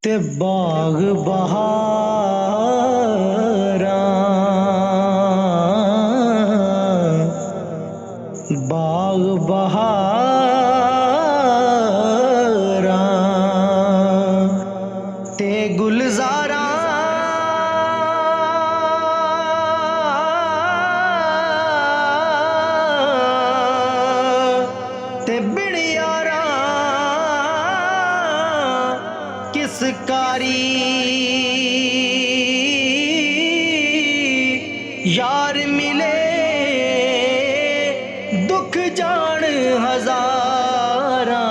ते बाग बहारा बाग बहारा ते गुलजारा ते बिड़ियारा किस कारी यार मिले दुख जान हजारा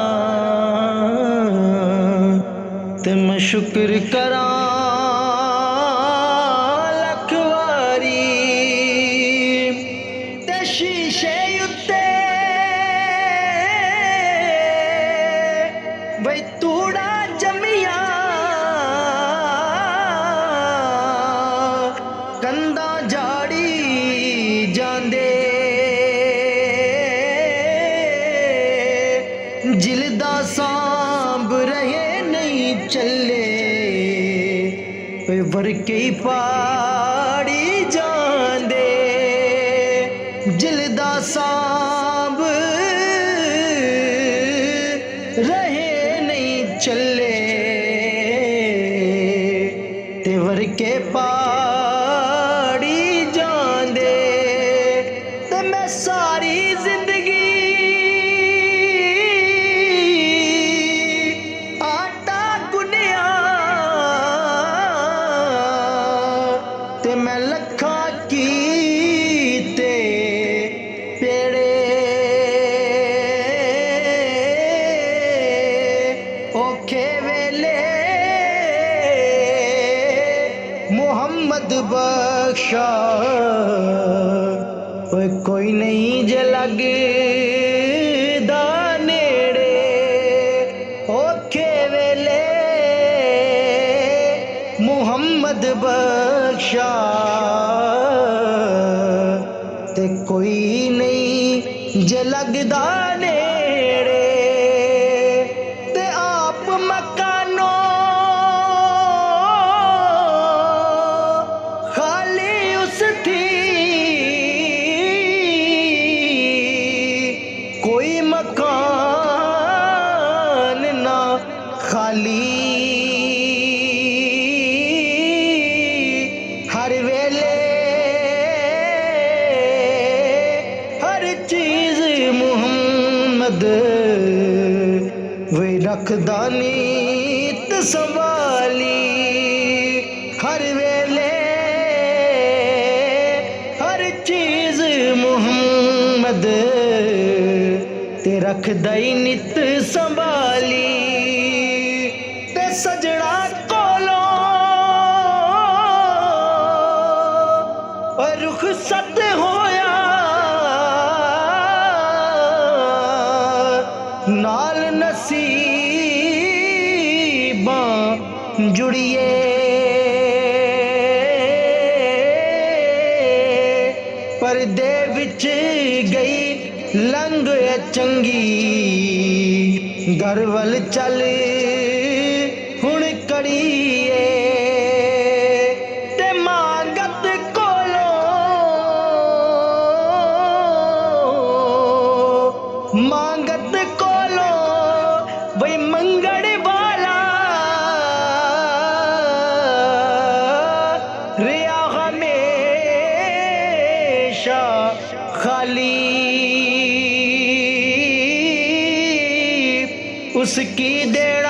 ते मैं शुक्र करा लख वारी ते शीशे उत्ते बई तूड़ा जमिया कंधा जाड़ी जांदे जिलदा सांभ रहे नहीं चले वरके पाड़ी जांदे जिलदा सांभ रहे नहीं चले ते वरके पाड़ी जांदे ते मैं सारी जिंदगी मैं लखा कीते पेड़े औखे वेले मोहम्मद बख्शा कोई नहीं जे लगदा नेड़े औखे वेले मोहम्मद बख्शा ते कोई नहीं जे लगदा नेड़े ते आप मकानो खाली उस थी कोई मकान ना खाली हर वेले हर चीज मुहम्मद वे रखदा नीत संभाली हर वेले हर चीज मुहम्मद ते रखदा ही नित संभाली ते सजड़ा रुखसत होया नाल नसीबां जुड़िए परदे विच गई लंघ चंगी घर वल चल हुण कड़िए मांगत कोलो वही मंगड़ वाला रिया हमेशा खाली उसकी देर